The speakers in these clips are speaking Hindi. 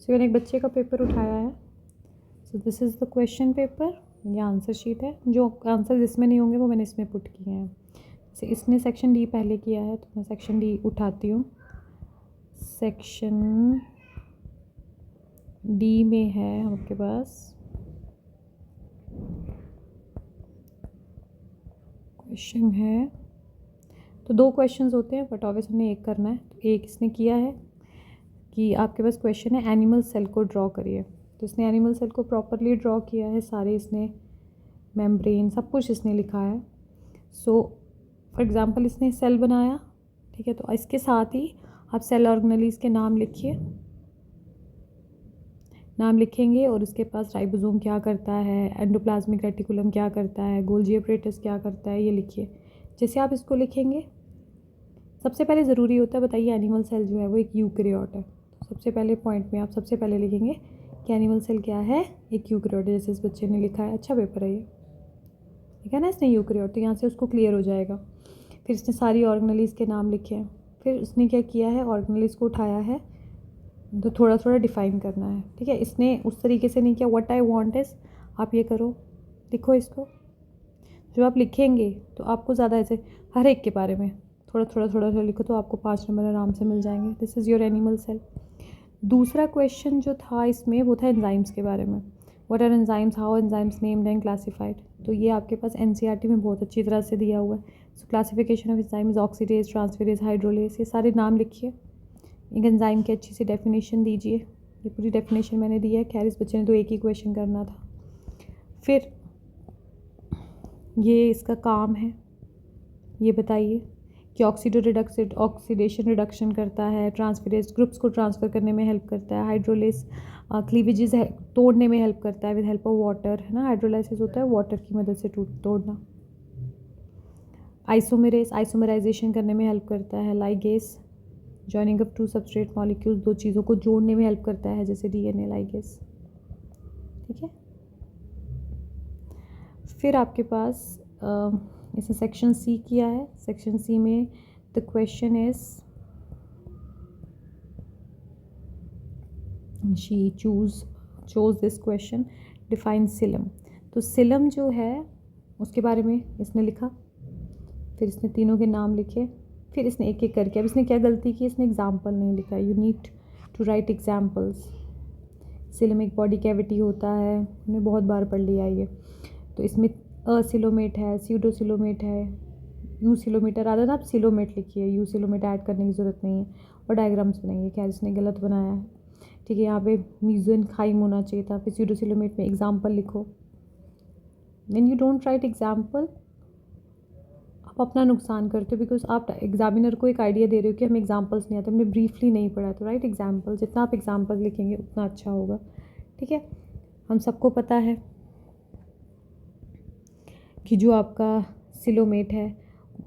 सो मैंने एक बच्चे का पेपर उठाया है. So this is the question paper. ये आंसर शीट है. जो आंसर जिसमें नहीं होंगे वो मैंने इसमें पुट किए हैं. जैसे इसने सेक्शन डी पहले किया है तो मैं सेक्शन डी उठाती हूँ. सेक्शन डी में है आपके पास क्वेश्चन है. तो 2 क्वेश्चंस होते हैं बट ऑब्वियस हमने एक करना है. तो एक इसने किया है कि आपके पास क्वेश्चन है एनिमल सेल को ड्रॉ करिए. तो इसने एनिमल सेल को प्रॉपरली ड्रॉ किया है. सारे इसने मेम्ब्रेन सब कुछ इसने लिखा है. सो फॉर एग्ज़ाम्पल इसने सेल बनाया. ठीक है, तो इसके साथ ही आप सेल ऑर्गेनेलीज के नाम लिखिए. नाम लिखेंगे और उसके पास राइबोसोम क्या करता है, एंडोप्लाज्मिक रेटिकुलम क्या करता है, गोल्जी एपरेटस क्या करता है, ये लिखिए. जैसे आप इसको लिखेंगे सबसे पहले ज़रूरी होता है बताइए एनिमल सेल जो है वो एक यूकैरियोट है. सबसे पहले पॉइंट में आप सबसे पहले लिखेंगे कि एनिमल सेल क्या है, एक यूकैरियोट है. जैसे इस बच्चे ने लिखा है. अच्छा पेपर है ये, ठीक है ना. इसने यूकैरियोट, तो यहाँ से उसको क्लियर हो जाएगा. फिर इसने सारी ऑर्गेनेलीज के नाम लिखे हैं. फिर उसने क्या किया है, ऑर्गेनेलीज को उठाया है तो थोड़ा थोड़ा डिफ़ाइन करना है. ठीक है, इसने उस तरीके से नहीं किया. व्हाट आई वांट इज़ आप ये करो, लिखो इसको. जो आप लिखेंगे तो आपको ज़्यादा ऐसे हर एक के बारे में थोड़ा थोड़ा थोड़ा थोड़ा लिखो तो आपको 5 नंबर आराम से मिल जाएंगे. This is your animal cell. दूसरा क्वेश्चन जो था इसमें वो था एंजाइम्स के बारे में. What are enzymes, how enzymes named and classified. तो ये आपके पास एनसीईआरटी में बहुत अच्छी तरह से दिया हुआ है. सो classification of enzymes, oxidase, transferase, hydrolase, ये सारे नाम लिखिए. एक एंजाइम की अच्छी सी डेफिनेशन दीजिए. ये पूरी डेफिनेशन मैंने दी है. खैर इस बच्चे ने तो एक ही क्वेश्चन करना था. फिर ये इसका काम है, ये बताइए कि ऑक्सीडेशन रिडक्शन करता है, ट्रांसफेरेज ग्रुप्स को ट्रांसफ़र करने में हेल्प करता है, हाइड्रोलेस क्लीवेजेस है तोड़ने में हेल्प करता है विद हेल्प ऑफ वाटर, है ना. हाइड्रोलाइसिस होता है वाटर की मदद से तोड़ना. आइसोमराइजेशन करने में हेल्प करता है. Ligase joining up 2 substrate molecules, 2 चीज़ों को जोड़ने में हेल्प करता है जैसे डीएनए लाइगेस. ठीक है. फिर आपके पास इसने सेक्शन सी किया है. सेक्शन सी में the question is she chose this question define coelom. तो सिलम जो है उसके बारे में इसने लिखा. फिर इसने तीनों के नाम लिखे. फिर इसने एक एक करके, अब इसने क्या गलती की, इसने एग्जाम्पल नहीं लिखा. You need to write examples. Coelom एक बॉडी कैविटी होता है, हमने बहुत बार पढ़ लिया ये. तो इसमें असिलोमेट है, स्यूडोसिलोमेट है, यूसिलोमेट है. रादर आप सिलोमेट लिखिए, यूसिलोमेट ऐड करने की ज़रूरत नहीं है. और डायग्राम्स बनाइए. क्या इसने गलत बनाया है. ठीक है, यहाँ पे मीज़ेनकाइम होना चाहिए था. फिर स्यूडोसिलोमेट में एग्जाम्पल लिखो. When you don't write example आप अपना नुकसान करते हो, बिकॉज आप एग्जामिनर को एक आइडिया दे रहे हो कि हमें एग्जाम्पल्स नहीं आते, हमने ब्रीफली नहीं पढ़ा. तो राइट एग्जाम्पल, जितना आप एग्जाम्पल लिखेंगे उतना अच्छा होगा. ठीक है. हम सबको पता है कि जो आपका सिलोमेट है,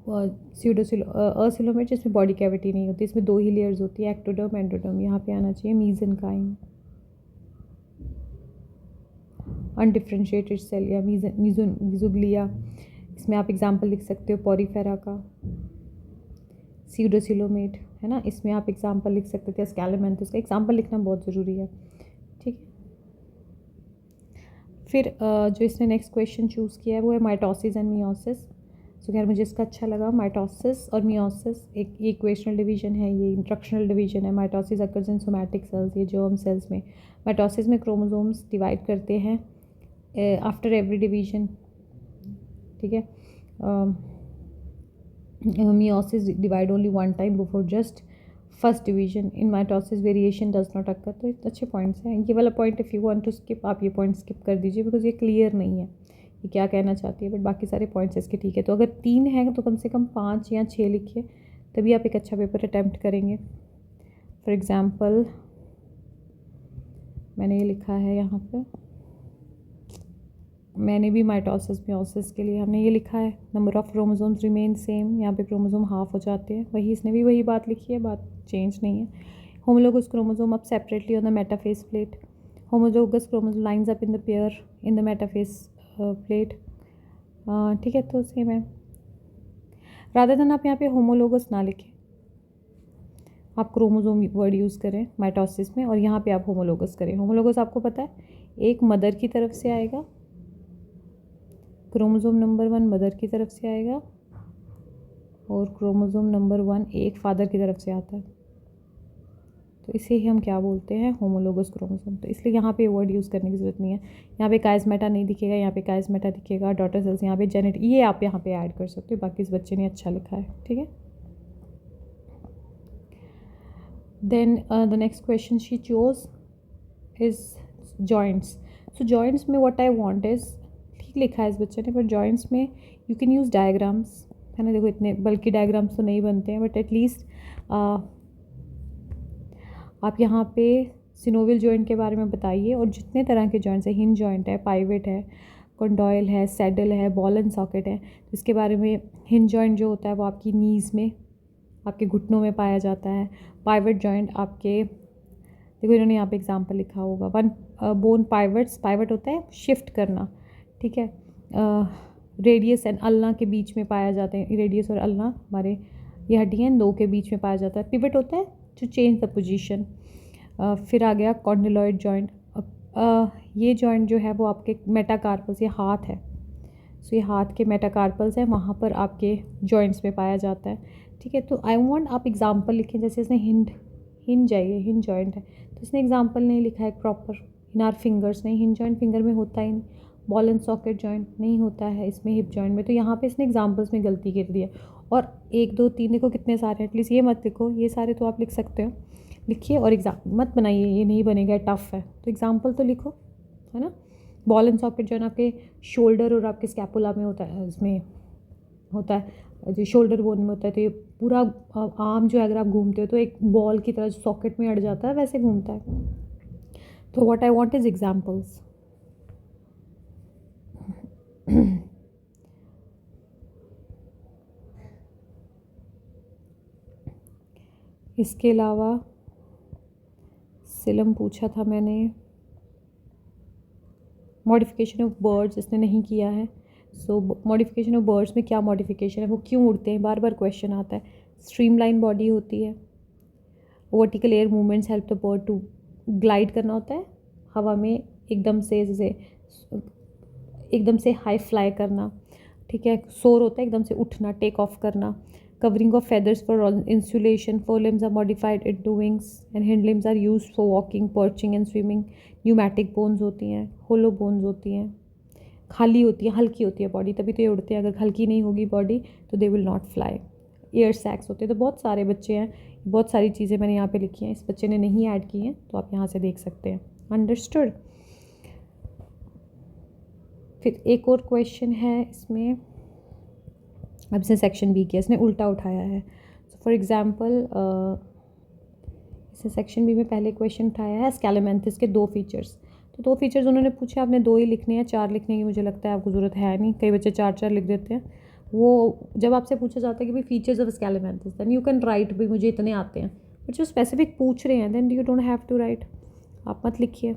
असिलोमेट जिसमें बॉडी कैविटी नहीं होती, इसमें 2 ही लेयर्स होती है, एक्टोडर्म एंडोडर्म. यहाँ पे आना चाहिए मीज़ेनकाइम, अनडिफरेंशिएटेड सेल या मीज़ोग्लिया. इसमें आप एग्जाम्पल लिख सकते हो पॉरीफेरा का. स्यूडोसिलोमेट है ना, इसमें आप एग्जाम्पल लिख सकते थे स्कैलोमेंथस का. एग्जाम्पल लिखना बहुत ज़रूरी है. ठीक है. फिर जो इसने नेक्स्ट क्वेश्चन चूज़ किया है वो है माइटोसिस एंड मियोसिस. सो खैर मुझे इसका अच्छा लगा. माइटोसिस और मियोसिस एक ये इक्वेशनल डिवीजन है, ये इंस्ट्रक्शनल डिवीजन है. Mitosis occurs in somatic cells, ये जर्म सेल्स में. माइटोसिस में क्रोमोसोम्स डिवाइड करते हैं आफ्टर एवरी डिवीजन. ठीक है. Meiosis divide only 1 time before just first division. In mitosis variation does not occur. तो अच्छे पॉइंट्स हैं. ये वाला point if you want to skip आप ये पॉइंट स्किप कर दीजिए बिकॉज ये क्लियर नहीं है ये क्या कहना चाहती है. बट बाकी सारे पॉइंट्स इसके ठीक है. तो अगर 3 हैं तो कम से कम 5 या 6 लिखिए, तभी आप एक अच्छा पेपर अटैम्प्ट करेंगे. फॉर एग्ज़ाम्पल मैंने ये लिखा है यहाँ पर, मैंने भी माइटोसिस मियोसिस के लिए हमने ये लिखा है number of chromosomes remain same. यहाँ पे क्रोमोसोम हाफ हो जाते हैं. वही इसने भी वही बात लिखी है, बात चेंज नहीं है. Homologous chromosome up separately on the metaphase plate. Homologous chromosome lines up in the pair in the metaphase plate. ठीक है, तो सेम है. रादर देन आप यहाँ पे होमोलोगस ना लिखें, आप क्रोमोसोम वर्ड यूज़ करें माइटोसिस में, और यहाँ पे आप होमोलोगस करें। होमोलोगस आपको पता है एक मदर की तरफ से आएगा, क्रोमोसोम नंबर 1 मदर की तरफ से आएगा, और क्रोमोसोम नंबर 1 एक फादर की तरफ से आता है। तो इसे ही हम क्या बोलते हैं, होमोलोगस क्रोमोसोम। तो इसलिए यहाँ पे वर्ड यूज़ करने की ज़रूरत नहीं है। यहाँ पे काइस्मेटा नहीं दिखेगा, यहाँ पे काइस्मेटा दिखेगा, डॉटर सेल्स यहाँ पे जेनेटिक, ये आप यहाँ पे ऐड कर सकते हो। बाकी इस बच्चे ने अच्छा लिखा है, ठीक है। Then the next question she chose is joints. So joints में व्हाट आई वांट इज, ठीक लिखा है इस बच्चे ने, पर जॉइंट्स में यू कैन यूज़ डायग्राम्स, है ना। देखो इतने बल्कि डायग्राम्स तो नहीं बनते हैं, बट एटलीस्ट आप यहाँ पे सिनोवियल जॉइंट के बारे में बताइए, और जितने तरह के जॉइंट्स है, हिंज जॉइंट है, पाइवेट है, कंडॉयल है, सैडल है, बॉल एंड सॉकेट है, तो इसके बारे में। हिंज जॉइंट जो होता है वो आपकी नीज़ में, आपके घुटनों में पाया जाता है। पाइवेट जॉइंट आपके, देखो इन्होंने यहाँ पे एग्जांपल लिखा होगा, वन बोन पाइवेट्स, पाइवेट होता है शिफ्ट करना, ठीक है। रेडियस एंड अल्ना के बीच में पाया जाते हैं, रेडियस और अल्ना हमारे ये हड्डियाँ दो के बीच में पाया जाता है। पिवट होता है टू चेंज द पोजीशन। फिर आ गया कॉन्डिलॉइड जॉइंट। ये जॉइंट जो है वो आपके मेटाकार्पल्स, ये हाथ है, सो ये हाथ के मेटाकार्पल्स हैं, वहाँ पर आपके जॉइंट्स में पाया जाता है, ठीक है। तो आई वांट आप एग्जांपल लिखें, जैसे इसने हिंज है, ये हिंज जॉइंट है, तो इसने एग्जांपल नहीं लिखा है प्रॉपर। इन आर फिंगर्स, नहीं, हिंज जॉइंट फिंगर में होता ही नहीं। बॉल एंड सॉकेट जॉइंट नहीं होता है इसमें, हिप जॉइंट में। तो यहाँ पे इसने एग्जांपल्स में गलती कर दी है। और 1 2 3 देखो कितने सारे, एटलीस्ट ये मत लिखो, ये सारे तो आप लिख सकते हो, लिखिए। और एग्जाम मत बनाइए, ये नहीं बनेगा, टफ है, तो एग्जाम्पल तो लिखो, है ना। बॉल एंड सॉकेट जो है ना आपके शोल्डर और आपके स्कैपुला में होता है, इसमें होता है, जो शोल्डर बोन में होता है। तो ये पूरा आर्म जो है अगर आप घूमते हो तो एक बॉल की तरह सॉकेट में अड़ जाता है, वैसे घूमता है। तो what I want is examples. इसके अलावा सिलम पूछा था मैंने, मॉडिफिकेशन ऑफ बर्ड्स इसने नहीं किया है। सो मॉडिफिकेशन ऑफ बर्ड्स में क्या मॉडिफिकेशन है, वो क्यों उड़ते हैं, बार बार क्वेश्चन आता है। स्ट्रीमलाइन बॉडी होती है, vertical air movements help the bird to, glide करना होता है हवा में एकदम से, जैसे एकदम से हाई फ्लाई करना, ठीक है। सोर होता है एकदम से उठना, टेक ऑफ करना। Covering of feathers for insulation, forelimbs are modified into wings and hind limbs are used for walking, perching and swimming. Pneumatic bones होती हैं, होलो बोन्स होती हैं, खाली होती है, हल्की होती है बॉडी, तभी तो ये उड़ते हैं। अगर हल्की नहीं होगी बॉडी तो they will not fly. Air sacs होते हैं। तो बहुत सारे बच्चे हैं, बहुत सारी चीज़ें मैंने यहाँ पे लिखी हैं, इस बच्चे ने नहीं ऐड की हैं, तो आप यहाँ से देख सकते हैं। अंडरस्टूड। फिर एक और क्वेश्चन है इसमें, अब इसने सेक्शन बी किया, इसने उल्टा उठाया है। सो फॉर एग्जांपल इसने सेक्शन बी में पहले क्वेश्चन उठाया है स्कैलोमेंथिस के 2 फीचर्स। तो 2 फीचर्स उन्होंने पूछे, आपने 2 ही लिखने हैं, 4 लिखने की मुझे लगता है आपको ज़रूरत है नहीं। कई बच्चे 4 लिख देते हैं। वो जब आपसे पूछा जाता है कि भाई features of aschelminthes, then you can write भी मुझे इतने आते हैं, बट जो स्पेसिफिक पूछ रहे हैं then you don't have to write, आप मत लिखिए।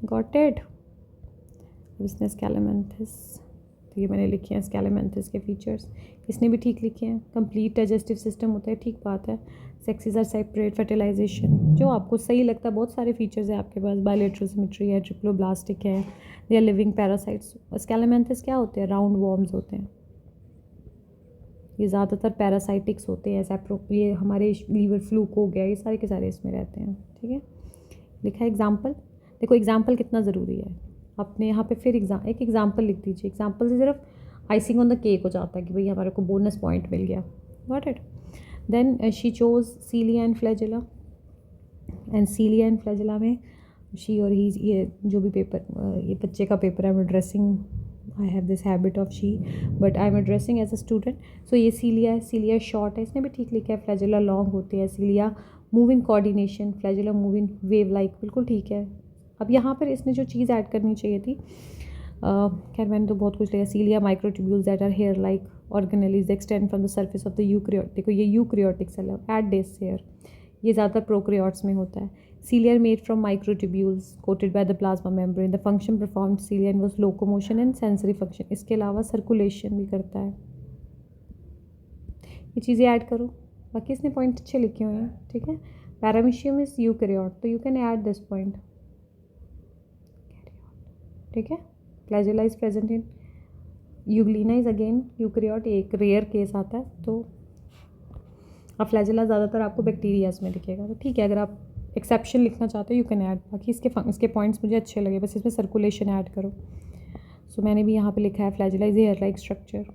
Got it. इसने स्कैलोमेंथिस, तो ये मैंने लिखे हैं स्कैलोमेंथिस के फीचर्स, इसने भी ठीक लिखे हैं। कंप्लीट डाइजेस्टिव सिस्टम होता है, ठीक बात है। सेक्सेस आर सेपरेट, फर्टिलाइजेशन, जो आपको सही लगता है। बहुत सारे फीचर्स हैं आपके पास, बायलेटरल सिमेट्री है, ट्रिप्लोब्लास्टिक है, दे आर लिविंग पैरासाइट्स। स्कैलोमेंथिस क्या होते हैं, राउंड वॉर्म्स होते हैं, ये ज़्यादातर पैरासाइटिक्स होते हैं। सैप्रो, ये हमारे लीवर फ्लूक हो गया, ये सारे के सारे इसमें रहते हैं, ठीक है। लिखा है एग्जाम्पल, देखो एग्जाम्पल कितना ज़रूरी है। आपने यहाँ पे फिर एक एग्जाम्पल लिख दीजिए। एग्जाम्पल से सिर्फ आइसिंग ऑन द केक हो जाता है कि भाई हमारे को बोनस पॉइंट मिल गया। Got it. Then she chose cilia and flagella, and cilia and flagella में शी और ही, ये जो भी पेपर, ये बच्चे का पेपर है, addressing, I have this habit of she, but I am addressing as a student. So ये सीलिया है, सीलिया शॉर्ट है, इसने भी ठीक लिखा है। फ्लैजिला लॉन्ग होती है, cilia moving coordination, flagella moving wave like, बिल्कुल ठीक है। अब यहाँ पर इसने जो चीज़ ऐड करनी चाहिए थी, खैर मैंने तो बहुत कुछ लिखा। Cilia microtubules that are hair like organelles extend from the surface of the eukaryote, देखो ये यूक्रियोटिक सेल है, एट डेस हेयर, ये ज़्यादातर प्रोक्रियोट्स में होता है। Cilia made from microtubules coated by the plasma membrane, the function performed cilia was locomotion and sensory function, इसके अलावा सर्कुलेशन भी करता है। ये चीज़ें ऐड करो। बाकी इसने पॉइंट अच्छे लिखे हुए हैं, ठीक है। पैरामीशियम इज यूकैरियोट, तो you can add this point, ठीक है। Flagella is present in Euglena is again eukaryote, एक रेयर केस आता है। तो अब फ्लैजेला ज़्यादातर आपको बैक्टीरियाज में दिखेगा, तो ठीक है। अगर आप एक्सेप्शन लिखना चाहते हो यू कैन ऐड। बाकी इसके पॉइंट्स मुझे अच्छे लगे, बस इसमें सर्कुलेशन ऐड करो। सो मैंने भी यहाँ पे लिखा है flagella is here like structure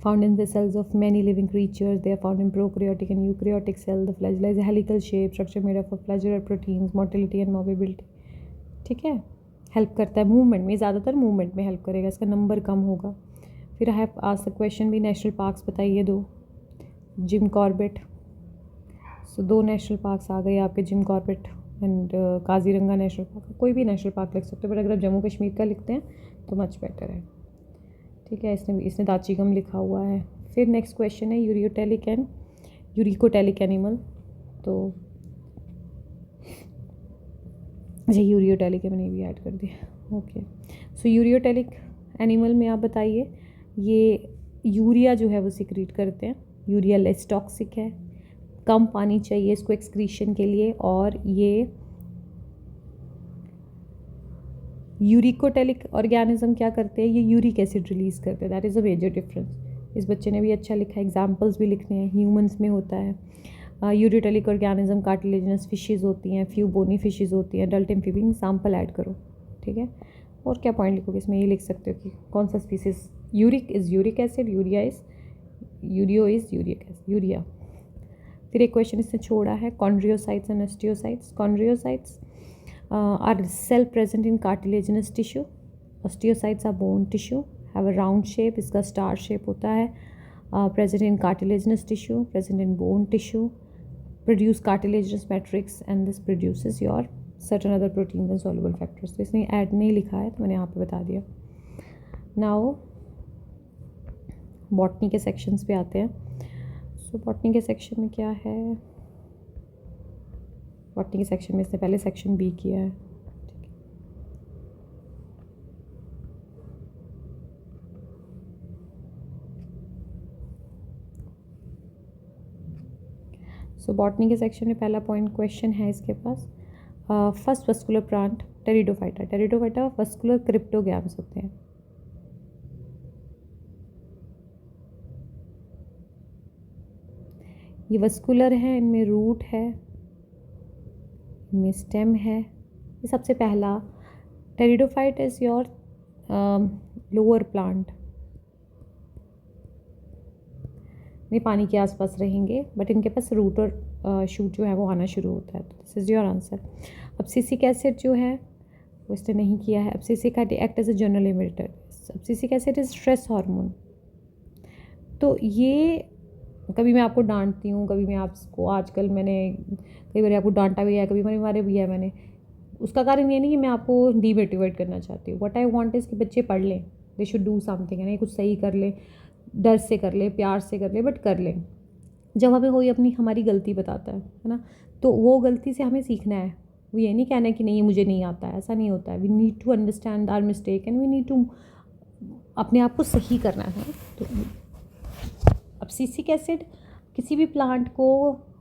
found in the cells of many living creatures. They are found in prokaryotic and eukaryotic cells. The flagella is a helical shape structure made up of flagellar proteins, motility and mobility. ठीक है, हेल्प करता है मूवमेंट में, ज़्यादातर मूवमेंट में हेल्प करेगा, इसका नंबर कम होगा। फिर I have asked the question भी, नेशनल पार्क्स बताइए दो। जिम कॉर्बेट, सो 2 नेशनल पार्क्स आ गए आपके, Jim Corbett and Kaziranga national park. कोई भी नेशनल पार्क लिख सकते हो, बट अगर आप जम्मू कश्मीर का लिखते हैं तो मच बेटर है, ठीक है। इसने दाचीगम लिखा हुआ है। फिर नेक्स्ट क्वेश्चन है यूरियोटेलिक एंड यूरिकोटेलिक एनिमल। तो अच्छा, यूरियोटेलिक है, मैंने भी ऐड कर दिया, ओके। सो यूरियोटेलिक एनिमल में आप बताइए, ये यूरिया जो है वो सिक्रीट करते हैं। यूरिया लेस टॉक्सिक है, कम पानी चाहिए इसको एक्सक्रीशन के लिए, और ये यूरिकोटेलिक ऑर्गेनिज्म क्या करते हैं, ये यूरिक एसिड रिलीज़ करते हैं। That is a major difference. इस बच्चे ने भी अच्छा लिखा है, एग्जाम्पल्स भी लिखने हैं। ह्यूमंस में होता है यूरियोटेलिक ऑर्गेनिज्म, कार्टिलेजिनस फिशेज़ होती हैं, फ्यू बोनी फिशेज़ होती हैं, अडल्ट एम्फीबियन। सैम्पल ऐड करो, ठीक है। और क्या पॉइंट लिखोगे इसमें, ये लिख सकते हो कि कौन सा species. Uric is uric acid, urea is urea is urea. फिर एक क्वेश्चन इसने छोड़ा है, chondrocytes and osteocytes. Chondrocytes are cell present in cartilaginous tissue. Osteocytes are bone tissue, have a round shape, इसका star shape होता है, present in cartilaginous tissue, present in bone tissue, produce cartilaginous matrix and this produces your certain other proteins and soluble factors. तो इसने ऐड नहीं लिखा है, तो मैंने यहाँ पे बता दिया। नाउ बॉटनी के सेक्शंस पे आते हैं। सो बॉटनी के सेक्शन में क्या है, बॉटनी के सेक्शन में इसने पहले सेक्शन बी किया है, ठीक है। सो बॉटनी के सेक्शन में पहला पॉइंट क्वेश्चन है इसके पास, first vascular plant pteridophyta. Pteridophyta vascular cryptogams होते हैं। ये वस्कुलर है, इनमें रूट है, में स्टेम है। ये सबसे पहला pteridophyte is your lower plant, ये पानी के आसपास रहेंगे, बट इनके पास रूट और शूट जो है वो आना शुरू होता है। तो this is your answer. Abscisic acid जो है वो इसने नहीं किया है। Abscisic act as a general inhibitor. Abscisic acid is stress hormone. तो ये कभी मैं आपको डांटती हूँ, कभी मैं आपको, आजकल मैंने कई बार आपको डांटा भी है, कभी मैंने मारे भी है मैंने। उसका कारण ये नहीं कि मैं आपको डीमोटिवेट करना चाहती हूँ। व्हाट आई वांट इज़ कि बच्चे पढ़ लें, दे शुड डू समथिंग, है ना, कुछ सही कर लें, डर से कर ले, प्यार से कर ले, बट कर लें। जब हमें कोई अपनी हमारी गलती बताता है ना, तो वो गलती से हमें सीखना है। वो ये नहीं कहना है कि नहीं ये मुझे नहीं आता है, ऐसा नहीं होता है। We need to understand our mistake and we need to अपने आप को सही करना है। तो अब्सिसिक एसिड किसी भी प्लांट को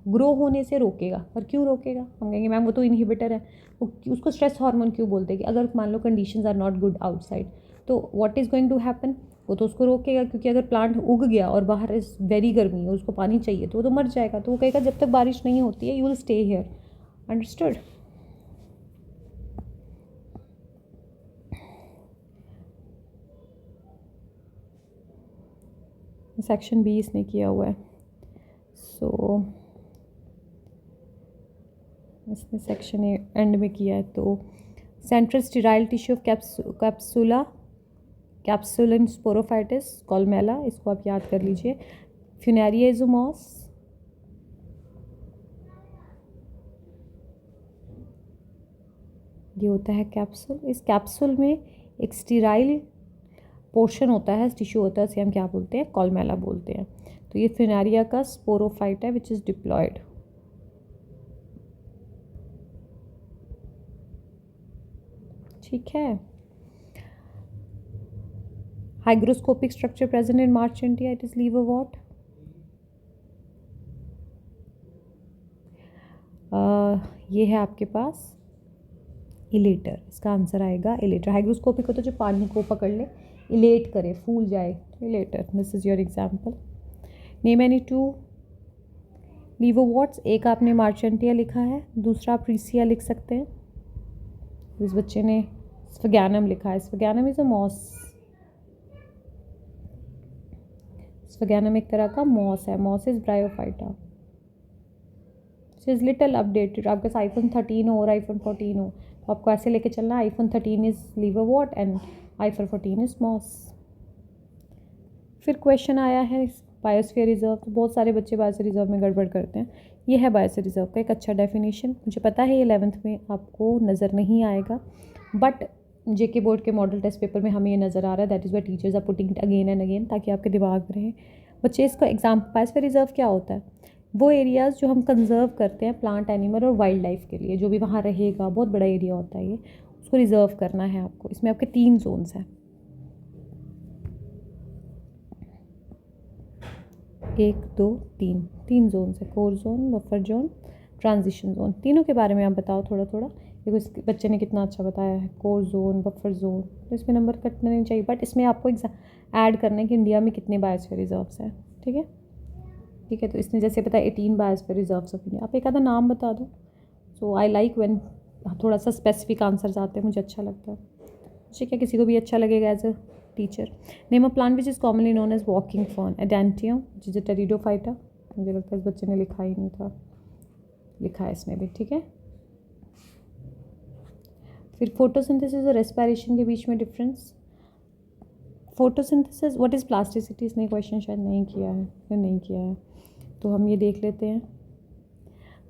ग्रो होने से रोकेगा। पर क्यों रोकेगा, हम कहेंगे मैम वो तो इनहिबिटर है। वो उसको स्ट्रेस हार्मोन क्यों बोलते हैं कि अगर मान लो conditions are not good outside, तो what is going to happen, वो तो उसको रोकेगा। क्योंकि अगर प्लांट उग गया और बाहर इज वेरी गर्मी और उसको पानी चाहिए, तो वो तो मर जाएगा। तो वो कहेगा जब तक बारिश नहीं होती है you will stay here. Understood. Section B इसने किया हुआ है। सो इसने सेक्शन एंड में किया है। तो central sterile tissue of कैप्सुला, कैप्सुलन स्पोरोफाइटिस, columella, इसको आप याद कर लीजिए। फ्यूनेरिया इजोमॉस, ये होता है कैप्सूल। इस कैप्सूल में एक स्टेराइल पोर्शन होता है, टिश्यू होता है, उसे हम क्या बोलते हैं, कॉलमेला बोलते हैं। तो ये फ्यूनेरिया का स्पोरोफाइट है विच इज़ डिप्लॉयड। ठीक है। Hygroscopic structure present in Marchantia, it is liverwort, ये है आपके पास इलेटर, इसका आंसर आएगा इलेटर। हाइग्रोस्कोपिक होता है जो पानी को पकड़ ले, इलेट करे, फूल जाए, elater. This is your example. Name any two liverworts. एक आपने मार्चेंटिया लिखा है, दूसरा आप प्रीसिया लिख सकते हैं। इस बच्चे ने स्फगैनम लिखा है। स्फगैनम इज अ मॉस। स्फगैनम एक तरह का मॉस है। Moss is bryophyta. Is little updated. आपके पास आईफोन 13 हो और आईफोन 14 हो तो आपको ऐसे लेके चलना, iPhone 13 is liverwort and iPhone 14 is moss. फिर क्वेश्चन आया है बायोस्फीयर रिजर्व। तो बहुत सारे बच्चे बायोस्फीयर रिजर्व में गड़बड़ करते हैं। ये है बायोस्फीयर रिजर्व का एक अच्छा डेफिनेशन। मुझे पता है ये 11th में आपको नज़र नहीं आएगा, बट जेके बोर्ड के मॉडल टेस्ट पेपर में हमें ये नज़र आ रहा है। That is why teachers are putting it again and again, ताकि आपके दिमाग में रहे। बच्चे इसका एग्जाम, बायोस्फीयर रिजर्व क्या होता है? वो एरियाज़ जो हम कंजर्व करते हैं प्लांट, एनिमल और वाइल्ड लाइफ के लिए, जो भी वहाँ रहेगा, बहुत बड़ा एरिया होता है ये, उसको रिजर्व करना है आपको। इसमें आपके 3 जोन्स हैं, 1 2 3 जोन्स है। Core zone, buffer zone, transition zone. तीनों के बारे में आप बताओ थोड़ा थोड़ा। देखो इस बच्चे ने कितना अच्छा बताया है, कोर जोन, बफर जोन। तो इसमें नंबर कटना नहीं चाहिए, बट इसमें आपको ऐड करना है कि इंडिया में कितने बायोस्फीयर रिजर्व्स हैं। ठीक है, ठीक है। तो इसने जैसे बताया 18 बायोस्फीयर रिजर्व्स ऑफ इंडिया। आप एक आधा नाम बता दो। सो आई लाइक व्हेन थोड़ा सा स्पेसिफिक आंसर्स आते हैं, मुझे अच्छा लगता है। ठीक है, किसी को भी अच्छा लगेगा as a teacher. Name a plant which is commonly known as walking fern. Adiantum which is a pteridophyta. मुझे लगता है इस बच्चे ने लिखा ही नहीं था, लिखा है इसमें भी। ठीक है, फिर फोटोसिंथेसिस और रेस्पिरेशन के बीच में difference. Photosynthesis, what is plasticity, इसने क्वेश्चन शायद नहीं किया है या नहीं किया है, तो हम ये देख लेते हैं।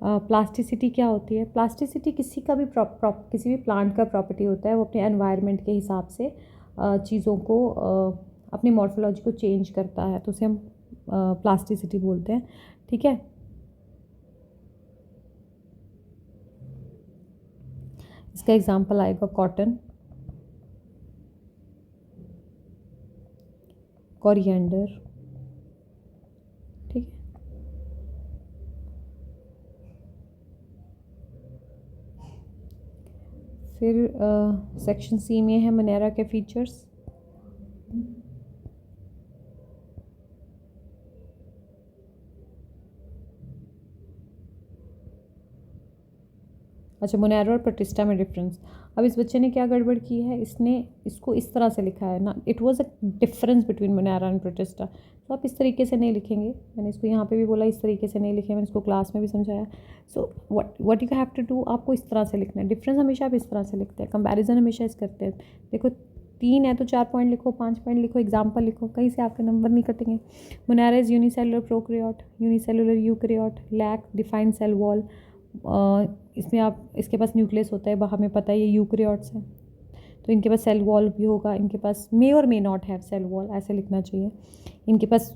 प्लास्टिसिटी क्या होती है? प्लास्टिसिटी किसी का भी किसी भी प्लांट का प्रॉपर्टी होता है, वो अपने एनवायरनमेंट के हिसाब से चीज़ों को अपनी मॉर्फोलॉजी को चेंज करता है, तो उसे हम प्लास्टिसिटी बोलते हैं। ठीक है, इसका एग्जांपल आएगा कॉटन, कोरिएंडर। ठीक है, फिर सेक्शन सी में है मनेरा के फीचर्स। अच्छा, मोनेरो और प्रोटिस्टा में डिफरेंस। अब इस बच्चे ने क्या गड़बड़ की है, इसने इसको इस तरह से लिखा है ना, it was a difference between Monera and protista. तो आप इस तरीके से नहीं लिखेंगे। मैंने इसको यहाँ पे भी बोला इस तरीके से नहीं लिखे, मैंने इसको क्लास में भी समझाया। So what you have to do, आपको इस तरह से लिखना है। डिफरेंस हमेशा आप इस तरह से लिखते हैं, कंपैरिजन हमेशा इस करते हैं। देखो 3 है तो 4 पॉइंट लिखो, 5 पॉइंट लिखो, एग्जाम्पल लिखो, कहीं से आपके नंबर नहीं कटेंगे। Monera is unicellular prokaryote, unicellular eukaryote, lack defined cell wall. इसमें आप, इसके पास न्यूक्लियस होता है, हमें पता है ये यूकैरियोट्स हैं, तो इनके पास सेल वॉल भी होगा। इनके पास मे और may not have cell wall, ऐसे लिखना चाहिए। इनके पास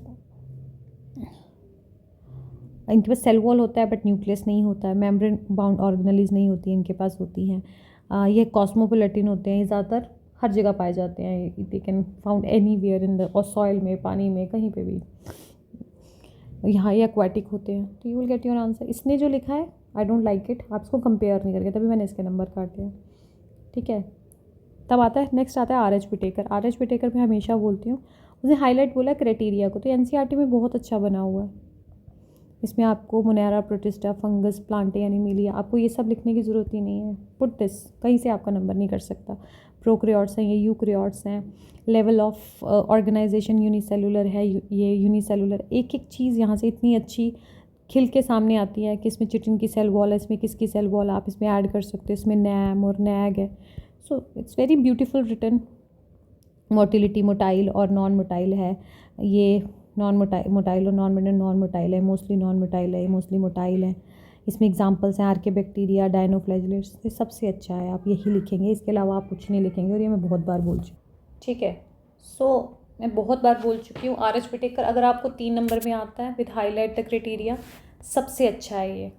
सेल वॉल होता है बट न्यूक्लियस नहीं होता है। मेम्ब्रेन बाउंड ऑर्गेनेलीज नहीं होती, इनके पास होती हैं। ये कॉस्मोपोलिटन होते हैं, ये ज़्यादातर हर जगह पाए जाते हैं। They can found anywhere in the, और सॉइल में, पानी में, कहीं पे भी। यहाँ ये एक्वाटिक होते हैं। तो you will get your answer. इसने जो लिखा है आई डोंट लाइक इट, आप इसको कंपेयर नहीं करके, तभी मैंने इसके नंबर काट दिया। ठीक है, तब आता है नेक्स्ट आता है R H Whittaker. R H Whittaker मैं हमेशा बोलती हूँ, उसने हाईलाइट बोला क्राइटेरिया को, तो एनसीईआरटी में बहुत अच्छा बना हुआ है। इसमें आपको Monera, protista, fungus, Plantae, Animalia, आपको ये सब लिखने की ज़रूरत ही नहीं है। पुट दिस, कहीं से आपका नंबर नहीं कर सकता। प्रोकैरियोट्स हैं, ये यूकैरियोट्स हैं। लेवल ऑफ ऑर्गेनाइजेशन यूनिसेलुलर है, ये यूनिसेलुलर। एक एक चीज़ यहाँ से इतनी अच्छी खिल के सामने आती है कि इसमें चिटिन की सेल वॉल है, इसमें किसकी सेल वॉल, आप इसमें ऐड कर सकते हो। इसमें नैम और नैग है। So it's very beautiful written. Motility motile और नॉन मोटाइल है, ये नॉन मोटाइल और नॉन मोटाइल है, मोस्टली नॉन मोटाइल है, मोस्टली मोटाइल है। इसमें एग्जांपल्स हैं आर्के बैक्टीरिया, डायनोफ्लैजिलेट्स। ये सबसे अच्छा है, आप यही लिखेंगे, इसके अलावा आप कुछ नहीं लिखेंगे। और ये मैं बहुत बार बोल चुकी हूँ। ठीक है, सो मैं बहुत बार बोल चुकी हूँ। आर एच विटेकर अगर आपको 3 नंबर में आता है विद हाईलाइट द क्राइटेरिया, सबसे अच्छा है ये।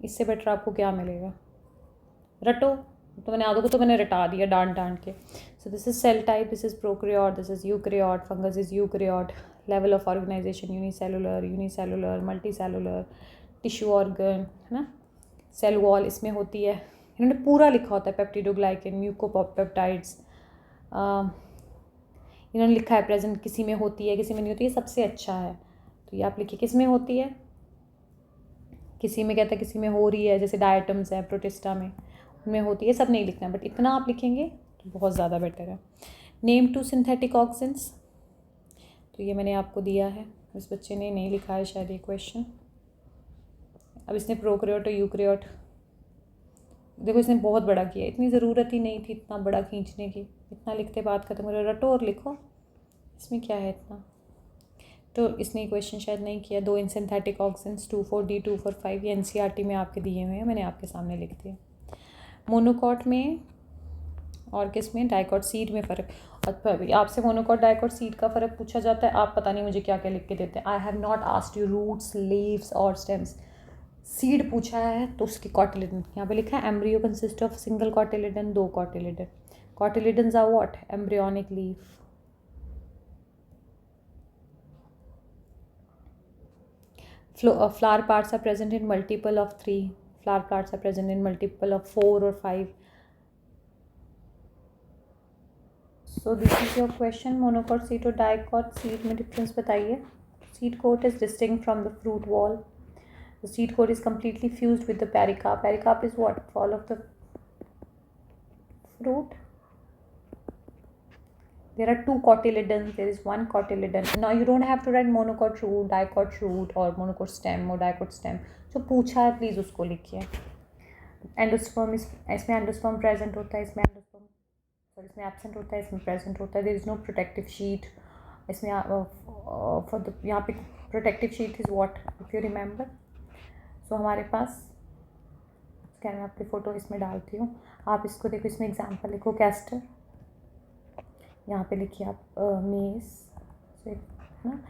इससे बेटर आपको क्या मिलेगा? रटो। तो मैंने आधों को तो मैंने रटा दिया डांट के। So this is cell type, this is prokaryote, this is eukaryote, fungus is eukaryote. Level of organisation unicellular, multicellular, tissue organ, है ना। सेल वॉल इसमें होती है, इन्होंने पूरा लिखा होता है, पेप्टिडोग्लाइकन, म्यूकोपेप्टाइड्स, इन्होंने लिखा है प्रेजेंट, किसी में होती है किसी में नहीं होती है, सबसे अच्छा है। तो ये आप लिखिए किस में होती है, किसी में कहता है किसी में हो रही है, जैसे डायटम्स है प्रोटिस्टा में, उनमें होती है, सब नहीं लिखना है, बट इतना आप लिखेंगे तो बहुत ज़्यादा बेटर है। नेम 2 सिंथेटिक ऑक्सिन्स, तो ये मैंने आपको दिया है, इस बच्चे ने नहीं लिखा है शायद ये क्वेश्चन। अब इसने प्रोकैरियोट और यूकैरियोट, देखो इसने बहुत बड़ा किया, इतनी ज़रूरत ही नहीं थी इतना बड़ा खींचने की, इतना लिखते बात खत्म करो, रटो और लिखो, इसमें क्या है इतना। तो इसने क्वेश्चन शायद नहीं किया। 2 इन सिंथेटिक ऑक्सिन्स 2,4-D 2,4-5, ये NCERT में आपके दिए हुए हैं, मैंने आपके सामने लिख दिया। मोनोकॉट में और किस में, डाइकॉट सीड में फ़र्क। और आपसे मोनोकॉट डाइकॉट सीड का फ़र्क पूछा जाता है, आप पता नहीं मुझे क्या क्या लिख के देते हैं। I have not asked you roots, leaves और स्टेम्स। सीड पूछा है तो उसकी कॉटिलिडन यहाँ पे लिखा है, embryo consist of single cotyledon, 2 cotyledon. Cotyledons are what, embryonic leaf. Flower parts are present in multiple of 3. Flower parts are present in multiple of 4 or 5. So this is your question. Monocot seed और dicot seed में difference बताइए. Seed coat is distinct from the fruit wall. The seed coat is completely fused with the pericarp. Pericarp is what? Fall of the fruit. There are 2 cotyledons. There is 1 cotyledon. Now you don't have to write monocot root, dicot root or monocot stem or dicot stem. जो पूछा है प्लीज़ उसको लिखिए. एंडोस्पर्म, इसमें एंडोस्पर्म प्रेजेंट होता है, इसमें एंडोस्पर्म इसमें एब्सेंट होता है, इसमें प्रेजेंट होता है. There is no protective sheet. इसमें फॉर द यहाँ पे protective sheet is what, if you remember. So हमारे पास क्या, मैं आपकी फ़ोटो इसमें डालती हूँ, आप इसको देखो. इसमें एग्जाम्पल लिखो, कैस्टर, यहाँ पे लिखिए आप मेस, है ना,